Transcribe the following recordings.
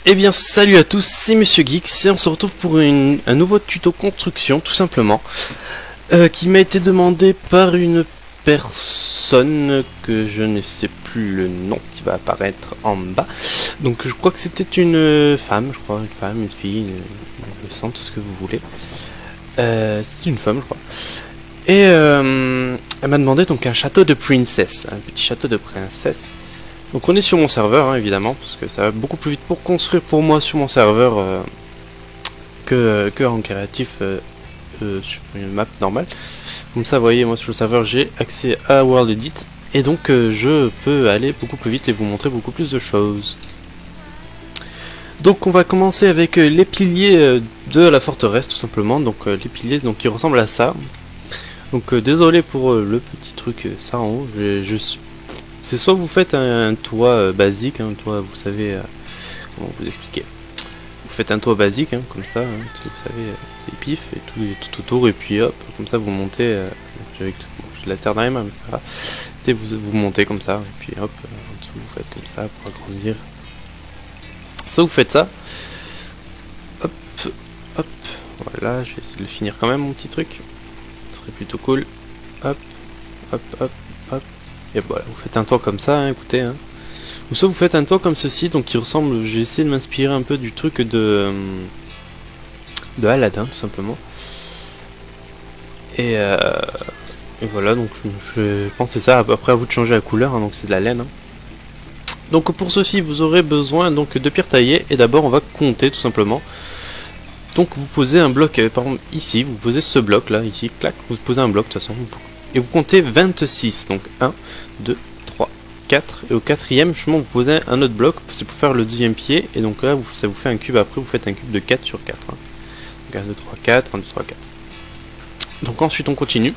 Eh bien salut à tous, c'est Monsieur Geeks et on se retrouve pour un nouveau tuto construction tout simplement qui m'a été demandé par une personne que je ne sais plus le nom qui va apparaître en bas. Donc je crois que c'était une femme, une fille, une adolescente, tout ce que vous voulez. C'est une femme je crois. Et elle m'a demandé donc un château de princesse, un petit château de princesse. Donc on est sur mon serveur évidemment, parce que ça va beaucoup plus vite pour construire pour moi sur mon serveur que en créatif sur une map normale. Comme ça vous voyez, moi sur le serveur j'ai accès à World Edit, et donc je peux aller beaucoup plus vite et vous montrer beaucoup plus de choses. Donc on va commencer avec les piliers de la forteresse tout simplement, donc les piliers donc, qui ressemblent à ça. Donc désolé pour le petit truc ça en haut, c'est soit vous faites un toit basique, un toit, vous savez, comment vous expliquer. Vous faites un toit basique, comme ça, vous savez, c'est pif, et tout autour, et puis hop, comme ça vous montez, j'ai la terre dans les mains, mais c'est pas grave. Et vous montez comme ça, et puis hop, en dessous vous faites comme ça pour agrandir. Ça vous faites ça. Hop, hop, voilà, je vais essayer de le finir quand même mon petit truc. Ce serait plutôt cool. Hop, hop, hop, hop. Et voilà, vous faites un toit comme ça, écoutez. Ou soit vous faites un toit comme ceci, donc qui ressemble, j'ai essayé de m'inspirer un peu du truc de Aladdin, tout simplement. Et voilà, donc je pense que c'est ça, après à vous de changer la couleur, donc c'est de la laine. Donc pour ceci, vous aurez besoin donc de pierres taillées, et d'abord on va compter tout simplement. Donc vous posez un bloc, par exemple ici, vous posez ce bloc là, ici, clac, vous posez un bloc de toute façon. Et vous comptez 26, donc 1, 2, 3, 4, et au quatrième, justement, vous posez un autre bloc, c'est pour faire le deuxième pied, et donc là, ça vous fait un cube, après vous faites un cube de 4 sur 4. Donc 1, 2, 3, 4, 1, 2, 3, 4. Donc ensuite, on continue.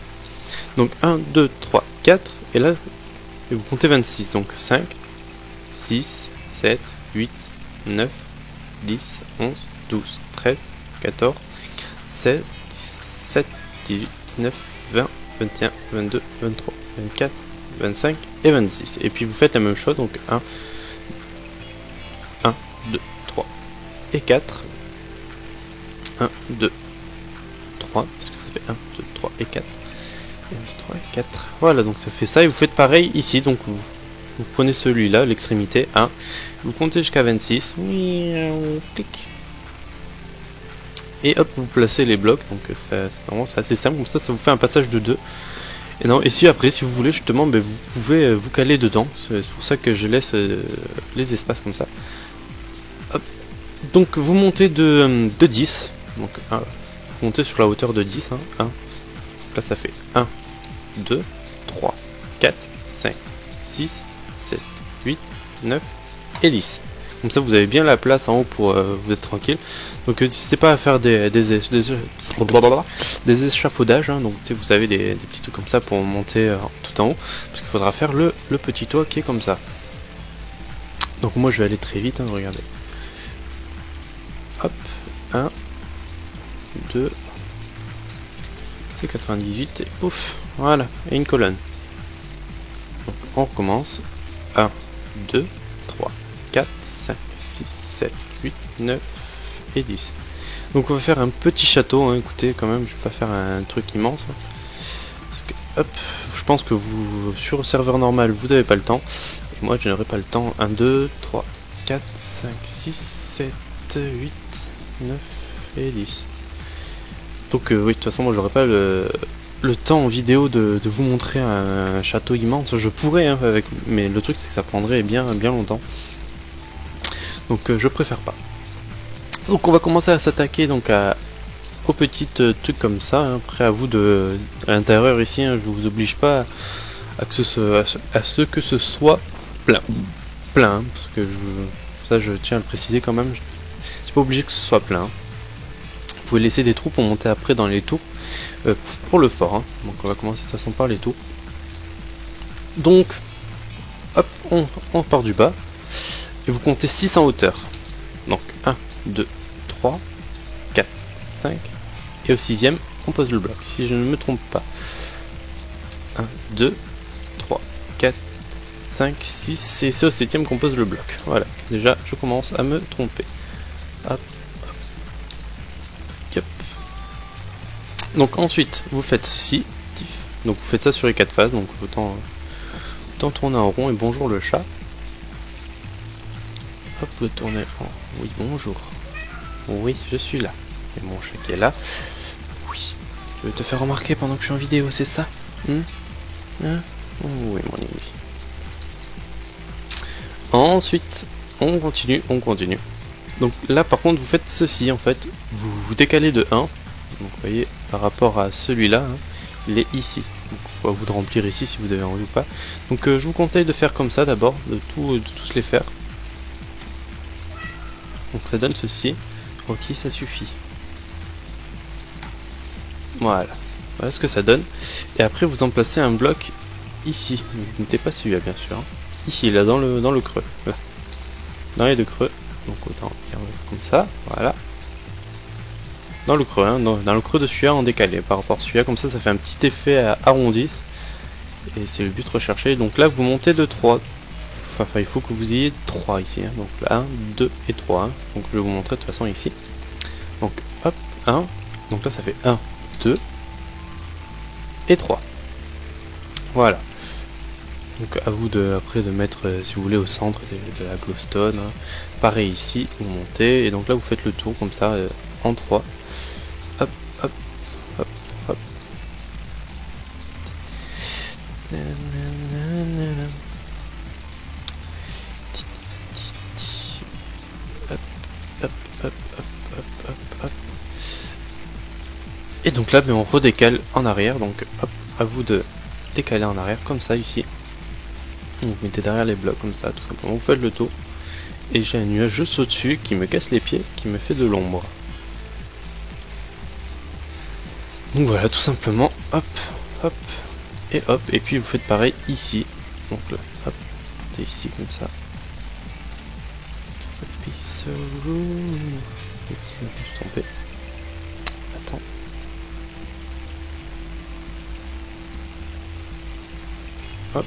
Donc 1, 2, 3, 4, et là, et vous comptez 26, donc 5, 6, 7, 8, 9, 10, 11, 12, 13, 14, 16, 17, 18, 19, 20, 21, 22, 23, 24, 25 et 26. Et puis vous faites la même chose, donc 1, 2, 3 et 4. 1, 2, 3, parce que ça fait 1, 2, 3 et 4. 1, 2, 3 et 4. Voilà, donc ça fait ça, et vous faites pareil ici, donc vous prenez celui-là, l'extrémité 1, vous comptez jusqu'à 26, clic. Et hop, vous placez les blocs, donc c'est assez simple, comme ça vous fait un passage de 2. Et non, et si après, si vous voulez justement, vous pouvez vous caler dedans, c'est pour ça que je laisse les espaces comme ça. Hop. Donc vous montez de 10, donc vous montez sur la hauteur de 10, 1, là ça fait 1, 2, 3, 4, 5, 6, 7, 8, 9 et 10. Comme ça vous avez bien la place en haut pour vous être tranquille. Donc n'hésitez pas à faire des échafaudages, donc vous avez des petits trucs comme ça pour monter tout en haut, parce qu'il faudra faire le petit toit qui est comme ça. Donc moi je vais aller très vite, regardez. Hop, 1, 2, 98 et pouf, voilà, et une colonne. Donc on recommence. 1, 2, 3, 4, 5, 6, 7, 8, 9 et 10. Donc on va faire un petit château, écoutez quand même, je vais pas faire un truc immense. Parce que, hop, je pense que vous, sur le serveur normal, vous n'avez pas le temps. Et moi je n'aurai pas le temps. 1, 2, 3, 4, 5, 6, 7, 8, 9 et 10. Donc oui, de toute façon moi j'aurai pas le temps en vidéo de vous montrer un château immense. Je pourrais, mais le truc c'est que ça prendrait bien longtemps. Donc je préfère pas. Donc on va commencer à s'attaquer donc aux petites trucs comme ça. Après à vous à l'intérieur ici, je vous oblige pas à ce que ce soit plein, parce que ça je tiens à le préciser quand même. C'est pas obligé que ce soit plein. Vous pouvez laisser des trous pour monter après dans les tours pour le fort. Donc on va commencer de toute façon par les tours. Donc hop, on part du bas et vous comptez 6 en hauteur. Donc 1, 2, 3, 4, 5 et au 6ème on pose le bloc, si je ne me trompe pas. 1, 2, 3, 4, 5, 6, et c'est au 7ème qu'on pose le bloc. Voilà, déjà je commence à me tromper. Hop, hop, hop. Donc ensuite, vous faites ceci. Donc vous faites ça sur les 4 phases, donc autant tourner en rond, et bonjour le chat. Hop, vous tournez en... Oui, bonjour. Oui, je suis là. Et mon chat qui est là. Oui. Je vais te faire remarquer pendant que je suis en vidéo, c'est ça? Hein? Oh, oui, mon ami. Ensuite, on continue. Donc là, par contre, vous faites ceci, en fait. Vous décalez de 1. Donc, vous voyez, par rapport à celui-là, hein, il est ici. Donc, à vous de remplir ici si vous avez envie ou pas. Donc, je vous conseille de faire comme ça d'abord, de tous les faire. Donc, ça donne ceci. Ok, ça suffit. Voilà. Voilà ce que ça donne. Et après, vous en placez un bloc ici. Ne mettez pas celui-là, bien sûr. Hein. Ici, là, dans le creux. Là. Dans les deux creux. Donc, autant faire comme ça. Voilà. Dans le creux, hein, dans le creux de celui-là en décalé par rapport à celui-là, comme ça fait un petit effet arrondi, et c'est le but recherché. Donc là vous montez de 3, enfin il faut que vous ayez 3 ici, hein. Donc là 1, 2 et 3, hein. Donc je vais vous montrer de toute façon ici. Donc hop, 1, donc là ça fait 1, 2 et 3. Voilà. Donc à vous après de mettre, si vous voulez, au centre de la glowstone, hein. Pareil ici, vous montez, et donc là vous faites le tour comme ça en 3. Hop, hop, hop, hop. Hop, hop, hop, hop, hop, hop, hop. Et donc là, on redécale en arrière. Donc hop, à vous de décaler en arrière comme ça ici. Vous mettez derrière les blocs comme ça, tout simplement. Vous faites le tour. Et j'ai un nuage juste au-dessus qui me casse les pieds, qui me fait de l'ombre. Donc voilà, tout simplement, hop, hop, et hop, et puis vous faites pareil ici. Donc là, hop, c'est ici comme ça. Je me suis trompé. Attends. Hop.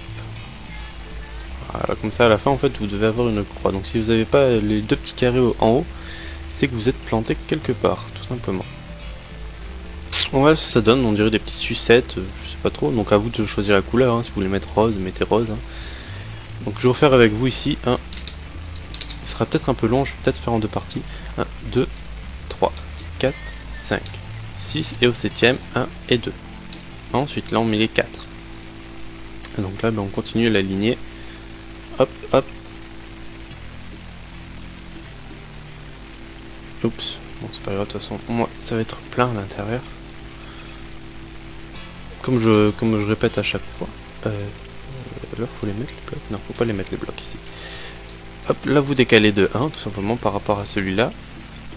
Voilà, comme ça à la fin en fait vous devez avoir une croix. Donc si vous n'avez pas les deux petits carrés en haut, c'est que vous êtes planté quelque part, tout simplement. Ouais, ça donne, on dirait des petites sucettes, je sais pas trop, donc à vous de choisir la couleur, hein. Si vous voulez mettre rose, mettez rose. Hein. Donc je vais refaire avec vous ici, il sera peut-être un peu long, je vais peut-être faire en deux parties. 1, 2, 3, 4, 5, 6, et au 7ème, 1 et 2. Ensuite là on met les 4. Et donc là on continue la lignée. Hop, hop. Oups, bon c'est pas grave, de toute façon, moi ça va être plein à l'intérieur. Comme je répète à chaque fois, là faut les mettre les blocs, non faut pas les mettre les blocs ici. Hop, là vous décalez de 1 tout simplement par rapport à celui-là,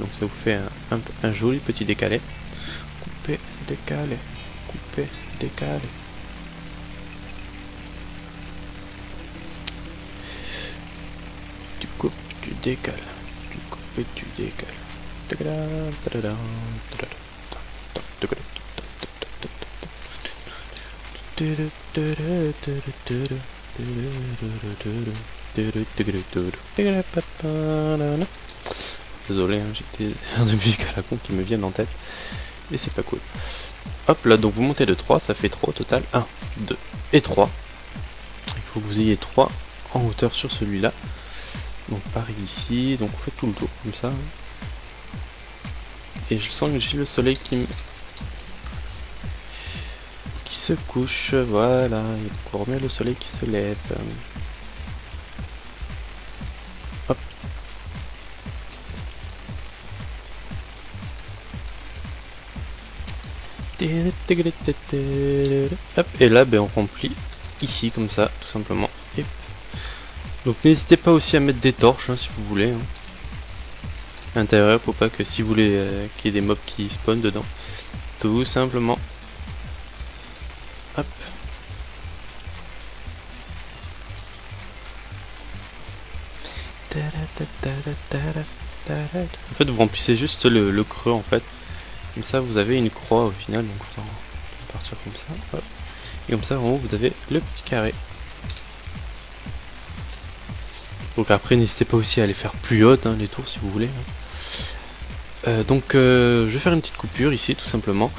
donc ça vous fait un joli petit décalé. Couper, décaler, couper, décaler. Tu coupes, tu décales, tu coupes et tu décales. Désolé, hein, j'ai des airs de musique à la con qui me viennent en tête. Et c'est pas cool. Hop là, donc vous montez de 3, ça fait 3 au total. 1, 2 et 3. Il faut que vous ayez 3 en hauteur sur celui-là. Donc pareil ici, donc vous faites tout le tour comme ça. Et je sens que j'ai le soleil qui se couche, voilà, il y a encore mieux le soleil qui se lève. Hop. Hop, et là on remplit ici comme ça, tout simplement. Et donc n'hésitez pas aussi à mettre des torches hein, si vous voulez. Hein. À l'intérieur pour pas que si vous voulez qu'il y ait des mobs qui spawnent dedans. Tout simplement. Hop. En fait vous remplissez juste le creux en fait. Comme ça vous avez une croix au final. Donc on va partir comme ça. Hop. Et comme ça en haut vous avez le petit carré. Donc après n'hésitez pas aussi à les faire plus hautes hein, les tours si vous voulez. Donc je vais faire une petite coupure ici tout simplement.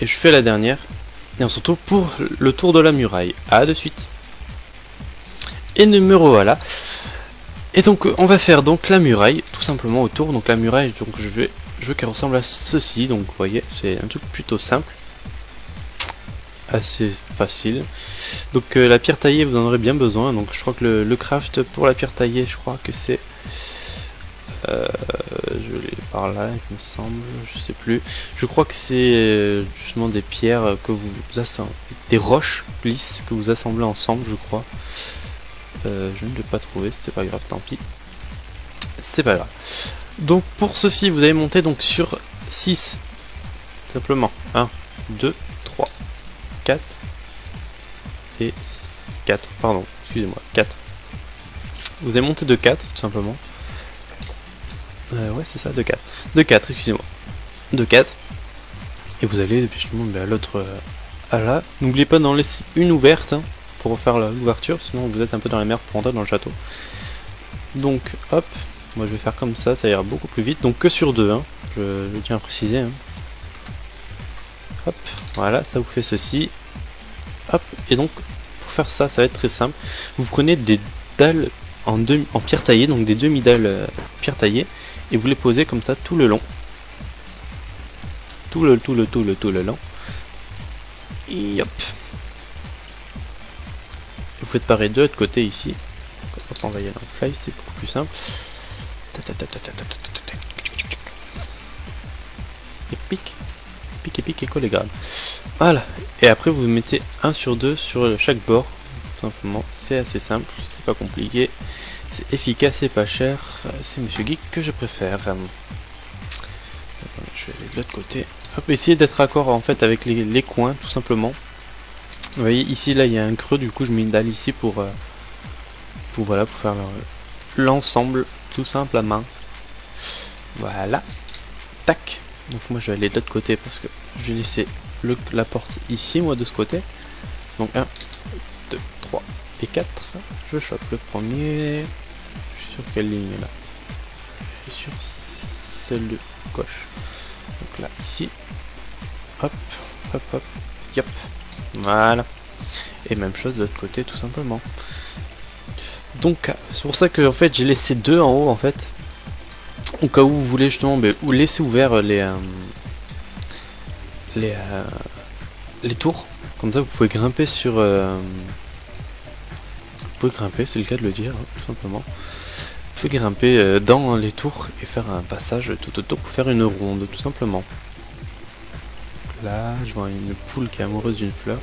Et je fais la dernière. Et on se retrouve pour le tour de la muraille. A de suite. Et numéro voilà. Et donc on va faire donc la muraille tout simplement autour. Donc la muraille, donc je veux qu'elle ressemble à ceci. Donc vous voyez, c'est un truc plutôt simple. Assez facile. Donc la pierre taillée vous en aurez bien besoin. Donc je crois que le craft pour la pierre taillée, je crois que c'est je l'ai par là il me semble, je sais plus. Je crois que c'est justement des pierres que vous assemblez, des roches lisses que vous assemblez ensemble, je crois. Je ne l'ai pas trouvé, c'est pas grave, tant pis. C'est pas grave. Donc pour ceci vous allez monter donc sur 6 simplement. 1, 2, 3, 4 et 4, pardon, excusez-moi, 4. Vous allez monter de 4 tout simplement. Ouais c'est ça, de 4. De 4, excusez-moi. De 4. Et vous allez justement à l'autre à là. N'oubliez pas d'en laisser une ouverte hein, pour refaire l'ouverture, sinon vous êtes un peu dans la merde pour entrer dans le château. Donc hop, moi je vais faire comme ça ira beaucoup plus vite. Donc que sur 2, hein, je tiens à préciser. Hein. Hop, voilà, ça vous fait ceci. Hop, et donc pour faire ça, ça va être très simple. Vous prenez des dalles en pierre taillée, donc des demi-dalles pierre taillée, et vous les posez comme ça tout le long. Tout le long. Et hop. Vous faites pareil de l'autre côté ici. Quand on va y aller en fly, c'est beaucoup plus simple. Et pique. Pique et collégramme. Voilà. Et après vous mettez 1 sur 2 sur chaque bord. Tout simplement. C'est assez simple. C'est pas compliqué. C'est efficace et pas cher. C'est Monsieur Geek que je préfère. Attends, je vais aller de l'autre côté. Hop, essayez d'être raccord en fait avec les coins tout simplement. Vous voyez ici là il y a un creux, du coup je mets une dalle ici pour faire l'ensemble tout simplement. Voilà. Tac. Donc moi je vais aller de l'autre côté parce que je vais laisser la porte ici moi de ce côté. Donc 1, 2, 3 et 4. Je chope le premier. Je suis sur quelle ligne là? Je suis sur celle de gauche. Donc là ici. Hop, hop, hop, yop. Voilà. Et même chose de l'autre côté tout simplement. Donc c'est pour ça que en fait j'ai laissé 2 en haut en fait. Au cas où vous voulez justement ou laisser ouvert les tours. Comme ça vous pouvez grimper sur vous pouvez grimper, c'est le cas de le dire, hein, tout simplement. Vous pouvez grimper dans les tours et faire un passage tout autour pour faire une ronde, tout simplement. Là, je vois une poule qui est amoureuse d'une fleur.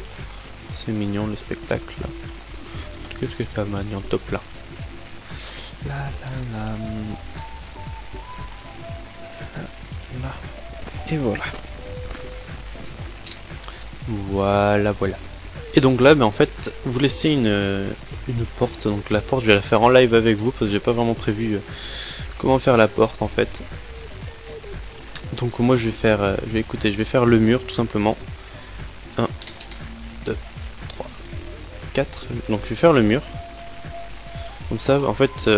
C'est mignon le spectacle là. Qu'est-ce que c'est pas mal, top là. Là. Et voilà. Voilà. Et donc là, en fait, vous laissez une porte. Donc la porte, je vais la faire en live avec vous parce que j'ai pas vraiment prévu comment faire la porte en fait. Donc moi je vais faire le mur tout simplement. 1, 2, 3, 4. Donc je vais faire le mur. Comme ça, en fait,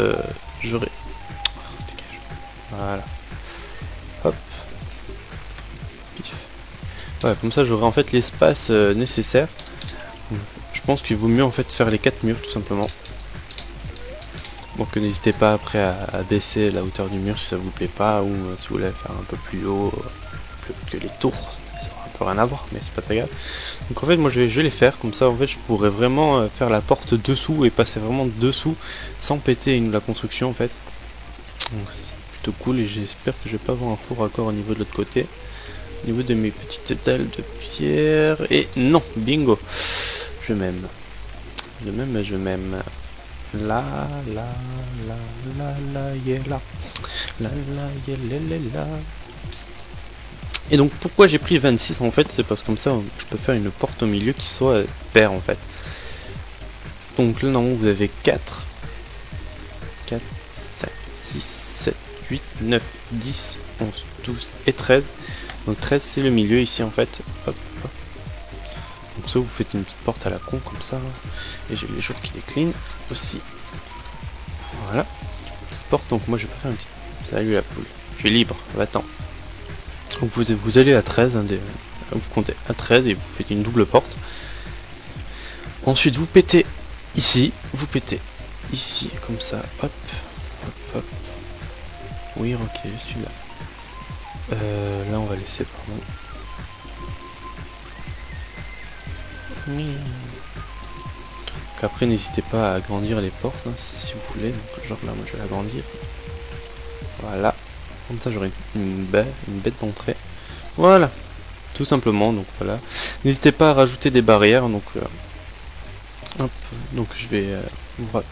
j'aurai... Oh, dégage. Voilà. Hop. Pif. Ouais, comme ça j'aurai en fait l'espace nécessaire. Je pense qu'il vaut mieux en fait faire les 4 murs tout simplement. Donc n'hésitez pas après à baisser la hauteur du mur si ça vous plaît pas, ou si vous voulez faire un peu plus haut que les tours, ça aura un peu rien à voir, mais c'est pas très grave. Donc en fait moi je vais les faire, comme ça en fait je pourrais vraiment faire la porte dessous et passer vraiment dessous sans péter la construction en fait. Donc c'est plutôt cool et j'espère que je vais pas avoir un faux raccord au niveau de l'autre côté. Au niveau de mes petites dalles de pierre, et non, bingo, je m'aime. Je m'aime. La, yeah, la, yeah, Et donc pourquoi j'ai pris 26 en fait, c'est parce que comme ça je peux faire une porte au milieu qui soit paire en fait. Donc là normalement vous avez 4, 5, 6, 7, 8, 9, 10, 11, 12 et 13. Donc 13 c'est le milieu ici en fait. Hop, hop. Donc ça vous faites une petite porte à la con comme ça. Et j'ai les jours qui déclinent aussi. Voilà. Cette porte, donc moi je vais pas faire une petite... Salut la poule. Je suis libre, va-t'en. Donc vous allez à 13, hein, vous comptez à 13 et vous faites une double porte. Ensuite vous pétez ici, vous pétez ici, comme ça, hop, hop, hop. Oui, ok, je suis là. Là on va laisser, pardon. Oui. Donc après n'hésitez pas à agrandir les portes, hein, si vous voulez. Donc genre là moi je vais l'agrandir. Voilà. Comme ça j'aurai une bête d'entrée. Voilà. Tout simplement, donc voilà. N'hésitez pas à rajouter des barrières, donc hop, donc je vais vous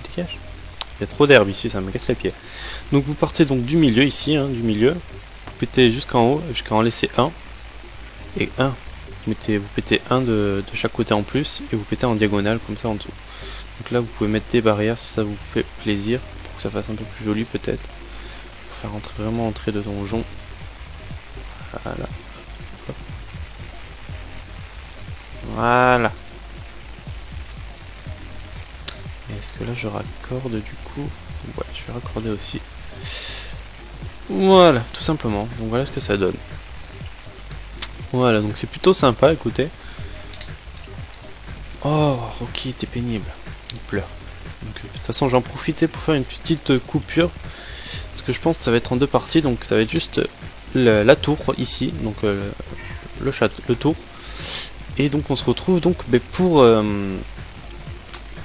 dégage. Il y a trop d'herbe ici, ça me casse les pieds. Donc vous partez donc du milieu ici, hein, du milieu. Vous pétez jusqu'en haut, jusqu'à en laisser un. Et un. Vous pétez un de chaque côté en plus, et vous pétez en diagonale comme ça en dessous. Donc là vous pouvez mettre des barrières si ça vous fait plaisir, pour que ça fasse un peu plus joli peut-être. Pour faire entrer, vraiment entrer de donjon. Voilà. Hop. Voilà. Est-ce que là je raccorde du coup? Ouais, je vais raccorder aussi. Voilà, tout simplement. Donc voilà ce que ça donne. Voilà, donc c'est plutôt sympa, écoutez. Oh, Rocky, t'es pénible. Il pleure. Donc, de toute façon, j'en profitais pour faire une petite coupure. Parce que je pense que ça va être en deux parties. Donc ça va être juste la tour ici. Donc le château, le tour. Et donc on se retrouve donc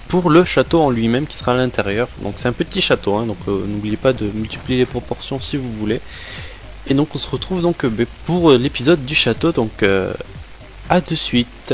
pour le château en lui-même qui sera à l'intérieur. Donc c'est un petit château, hein, donc n'oubliez pas de multiplier les proportions si vous voulez. Et donc on se retrouve donc pour l'épisode du château, donc à de suite.